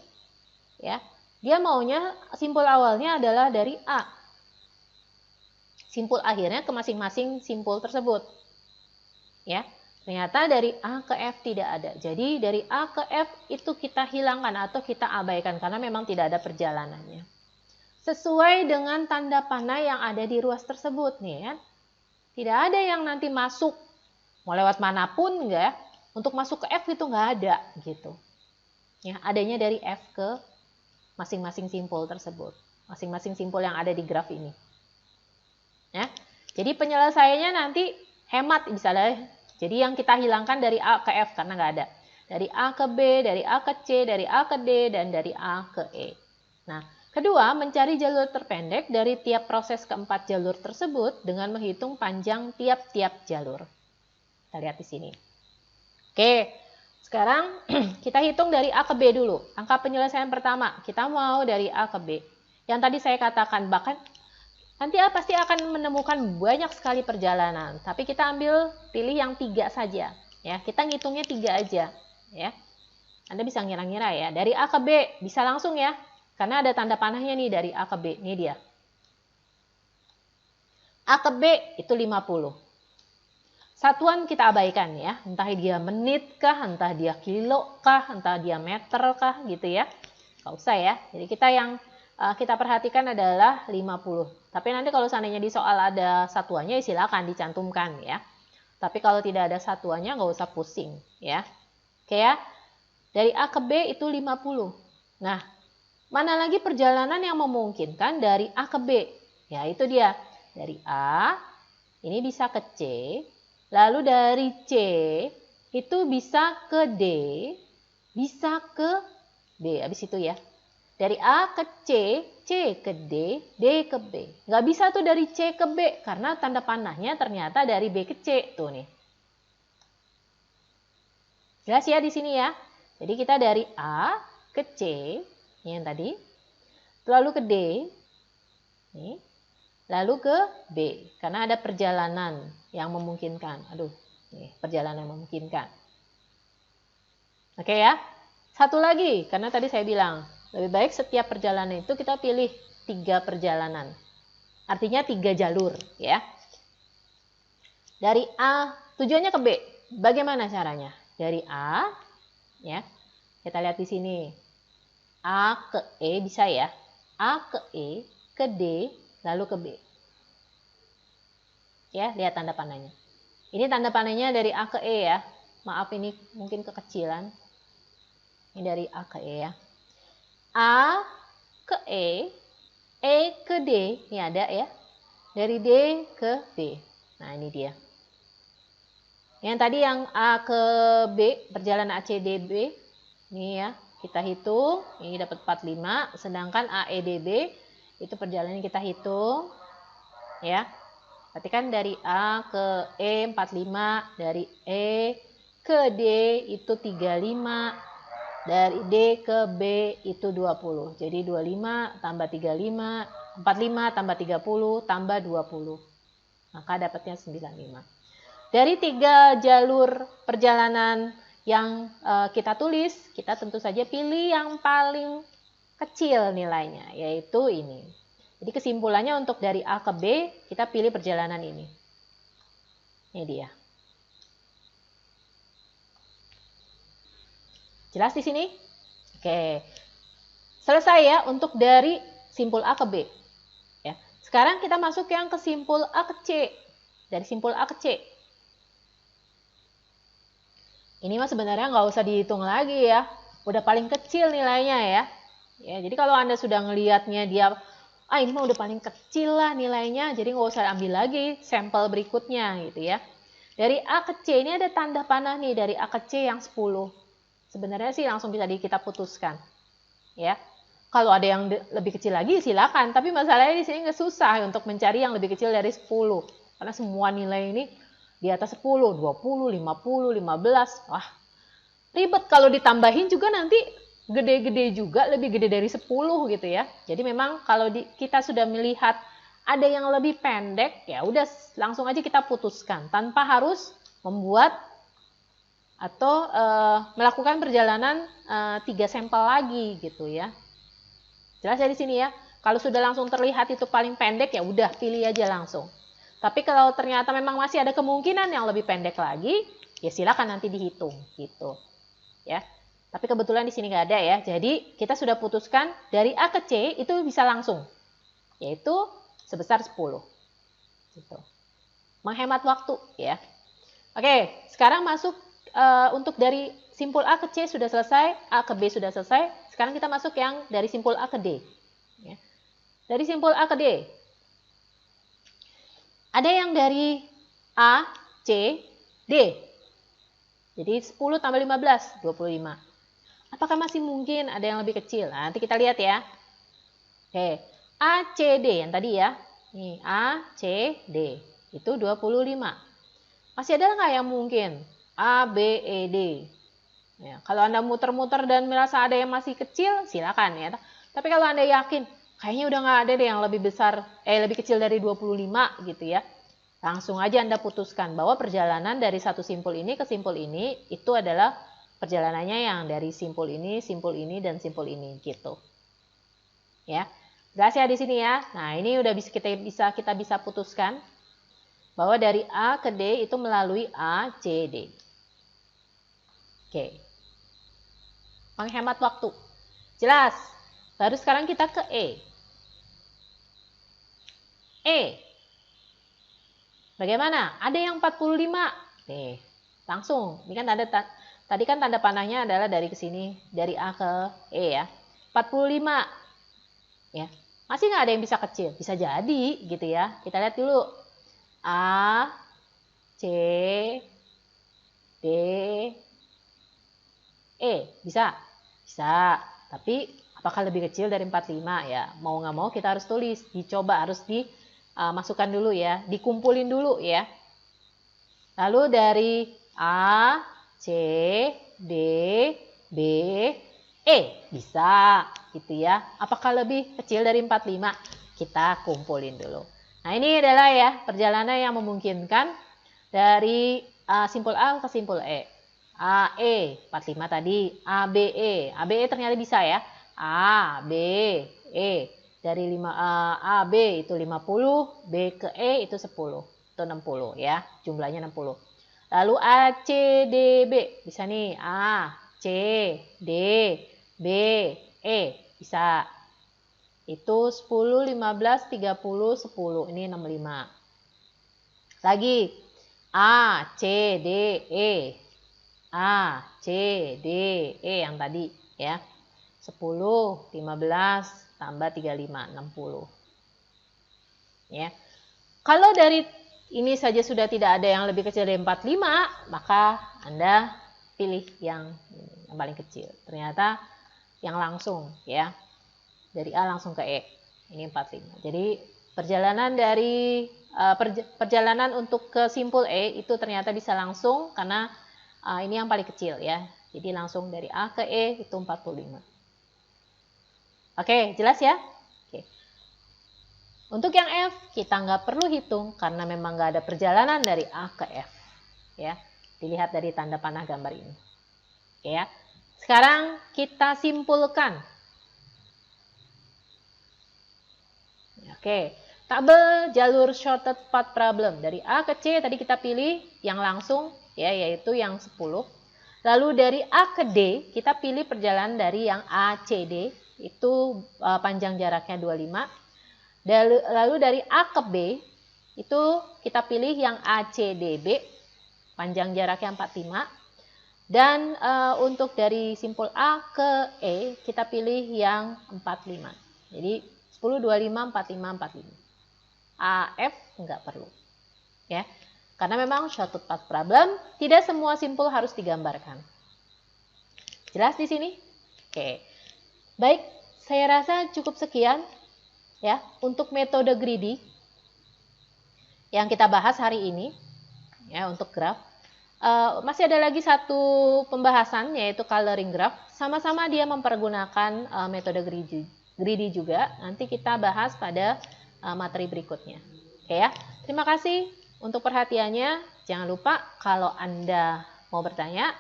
ya, dia maunya simpul awalnya adalah dari A. Simpul akhirnya ke masing-masing simpul tersebut. Ya. Ternyata dari A ke F tidak ada. Jadi dari A ke F itu kita hilangkan atau kita abaikan karena memang tidak ada perjalanannya. Sesuai dengan tanda panah yang ada di ruas tersebut nih kan. Tidak ada yang nanti masuk mau lewat manapun enggak. Untuk masuk ke F itu enggak ada gitu. Ya, adanya dari F ke masing-masing simpul tersebut. Masing-masing simpul yang ada di graf ini. Ya. Jadi penyelesaiannya nanti hemat misalnya. Jadi yang kita hilangkan dari A ke F karena nggak ada. Dari A ke B, dari A ke C, dari A ke D, dan dari A ke E. Nah, kedua, mencari jalur terpendek dari tiap proses keempat jalur tersebut dengan menghitung panjang tiap-tiap jalur. Kita lihat di sini. Oke, sekarang kita hitung dari A ke B dulu. Angka penyelesaian pertama, kita mau dari A ke B. Yang tadi saya katakan, bahkan nanti A pasti akan menemukan banyak sekali perjalanan, tapi kita pilih yang 3 saja. Ya, kita ngitungnya 3 aja. Ya, Anda bisa ngira-ngira ya. Dari A ke B bisa langsung ya, karena ada tanda panahnya nih dari A ke B. Ini dia. A ke B itu 50. Satuan kita abaikan ya, entah dia menit kah, entah dia kilo kah, entah dia meter kah gitu ya. Nggak usah ya. Jadi kita yang kita perhatikan adalah 50. Tapi nanti kalau seandainya di soal ada satuannya, silakan dicantumkan ya. Tapi kalau tidak ada satuannya, nggak usah pusing ya. Oke ya. Dari A ke B itu 50. Nah, mana lagi perjalanan yang memungkinkan dari A ke B? Ya, itu dia. Dari A, ini bisa ke C. Lalu dari C, itu bisa ke D, bisa ke B. Habis itu ya. Dari A ke C, C ke D, D ke B. Nggak bisa tuh dari C ke B, karena tanda panahnya ternyata dari B ke C. Tuh nih. Jelas ya di sini ya. Jadi kita dari A ke C, yang tadi. Lalu ke D, nih. Lalu ke B, karena ada perjalanan yang memungkinkan. Aduh, nih, perjalanan yang memungkinkan. Oke ya. Satu lagi, karena tadi saya bilang, lebih baik setiap perjalanan itu kita pilih 3 perjalanan. Artinya 3 jalur ya. Dari A tujuannya ke B. Bagaimana caranya? Dari A ya. Kita lihat di sini. A ke E bisa ya. A ke E, ke D, lalu ke B. Ya, lihat tanda panahnya. Ini tanda panahnya dari A ke E ya. Maaf ini mungkin kekecilan. Ini dari A ke E ya. A ke E ke D, ini ada ya. Dari D ke B. Nah, ini dia. Yang tadi yang A ke B, perjalanan ACDB, ini ya, kita hitung, ini dapat 45, sedangkan AEDB itu perjalanan kita hitung, ya. Berarti kan dari A ke E 45, dari E ke D itu 35, dari D ke B itu 20. Jadi 25 tambah 35, 45 tambah 30 tambah 20. Maka dapatnya 95. Dari 3 jalur perjalanan yang kita tulis, kita tentu saja pilih yang paling kecil nilainya, yaitu ini. Jadi kesimpulannya untuk dari A ke B, kita pilih perjalanan ini. Ini dia. Jelas di sini? Oke. Selesai ya untuk dari simpul A ke B. Ya. Sekarang kita masuk yang ke simpul A ke C. Dari simpul A ke C. Ini mah sebenarnya nggak usah dihitung lagi ya. Udah paling kecil nilainya ya. Ya, jadi kalau Anda sudah ngelihatnya dia, ini mah udah paling kecil lah nilainya, jadi nggak usah ambil lagi sampel berikutnya gitu ya. Dari A ke C ini ada tanda panah nih, dari A ke C yang 10. Sebenarnya sih langsung bisa kita putuskan. Ya. Kalau ada yang lebih kecil lagi silakan, tapi masalahnya di sini nggak susah untuk mencari yang lebih kecil dari 10. Karena semua nilai ini di atas 10, 20, 50, 15. Wah, ribet kalau ditambahin juga nanti gede-gede juga, lebih gede dari 10 gitu ya. Jadi memang kalau kita sudah melihat ada yang lebih pendek, ya udah langsung aja kita putuskan tanpa harus membuat atau melakukan perjalanan 3 sampel lagi gitu ya. Jelas ya di sini ya. Kalau sudah langsung terlihat itu paling pendek, ya udah pilih aja langsung. Tapi kalau ternyata memang masih ada kemungkinan yang lebih pendek lagi, ya silakan nanti dihitung gitu. Ya. Tapi kebetulan di sini nggak ada ya. Jadi kita sudah putuskan dari A ke C itu bisa langsung. Yaitu sebesar 10. Gitu. Menghemat waktu ya. Oke, sekarang masuk untuk dari simpul A ke C sudah selesai, A ke B sudah selesai. Sekarang kita masuk yang dari simpul A ke D. Ya. Dari simpul A ke D. Ada yang dari A, C, D. Jadi 10 tambah 15, 25. Apakah masih mungkin ada yang lebih kecil? Nah, nanti kita lihat ya. Oke, A, C, D yang tadi ya. Nih, A, C, D. Itu 25. Masih ada nggak yang mungkin? A, B, E, D. Ya, kalau Anda muter-muter dan merasa ada yang masih kecil, silakan ya. Tapi kalau Anda yakin, kayaknya udah nggak ada deh yang lebih besar, lebih kecil dari 25 gitu ya. Langsung aja Anda putuskan bahwa perjalanan dari satu simpul ini ke simpul ini, itu adalah perjalanannya yang dari simpul ini, dan simpul ini gitu. Ya. Jelas ya di sini ya. Nah, ini udah kita bisa putuskan bahwa dari A ke D itu melalui A, C, D. Oke. Menghemat waktu. Jelas. Baru sekarang kita ke E. E. Bagaimana? Ada yang 45. Nih, langsung. Ini kan tadi kan tanda panahnya adalah dari ke sini, dari A ke E ya. 45. Ya. Masih nggak ada yang bisa kecil? Bisa jadi gitu ya. Kita lihat dulu. A, C, D, E. Bisa? Bisa. Tapi apakah lebih kecil dari 45 ya? Mau nggak mau kita harus tulis. Dicoba, harus dimasukkan dulu ya. Dikumpulin dulu ya. Lalu dari A, C, D, B, E. Bisa gitu ya. Apakah lebih kecil dari 45? Kita kumpulin dulu. Nah, ini adalah ya perjalanan yang memungkinkan dari simpul A ke simpul E. A, E, 45 tadi. A, B, E. A, B, E ternyata bisa ya. A, B, E. Dari A, B itu 50, B ke E itu 10. Itu 60 ya. Jumlahnya 60. Lalu A, C, D, B. Bisa nih. A, C, D, B, E. Bisa. Itu 10, 15, 30, 10. Ini 65. Lagi. A, C, D, E. A, C, D, E yang tadi ya. 10, 15, tambah 35, 60. Ya. Kalau dari ini saja sudah tidak ada yang lebih kecil dari 45, maka Anda pilih yang paling kecil. Ternyata yang langsung ya. Dari A langsung ke E. Ini 45. Jadi perjalanan perjalanan untuk ke simpul E itu ternyata bisa langsung karena ini yang paling kecil ya. Jadi langsung dari A ke E itu 45. Oke, jelas ya? Oke. Untuk yang F kita nggak perlu hitung karena memang nggak ada perjalanan dari A ke F. Ya, dilihat dari tanda panah gambar ini. Oke ya. Sekarang kita simpulkan. Oke, tabel jalur shortcut path problem. Dari A ke C tadi kita pilih yang langsung ya, yaitu yang 10. Lalu dari A ke D kita pilih perjalanan dari yang A, C, D. Itu panjang jaraknya 25. Lalu dari A ke B itu kita pilih yang A, C, D, B. Panjang jaraknya 45. Dan untuk dari simpul A ke E, kita pilih yang 45. Jadi 10, 25, 45, 45. A, F nggak perlu. Ya. Karena memang shortcut path problem, tidak semua simpul harus digambarkan. Jelas di sini? Oke. Baik, saya rasa cukup sekian ya untuk metode greedy yang kita bahas hari ini ya untuk graf. Masih ada lagi satu pembahasan yaitu coloring graph. Sama-sama dia mempergunakan metode greedy juga. Nanti kita bahas pada materi berikutnya. Oke ya. Terima kasih untuk perhatiannya. Jangan lupa kalau Anda mau bertanya,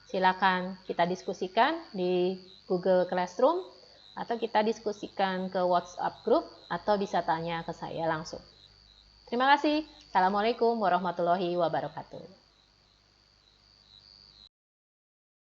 silakan kita diskusikan di Google Classroom atau kita diskusikan ke WhatsApp group atau bisa tanya ke saya langsung. Terima kasih. Assalamualaikum warahmatullahi wabarakatuh.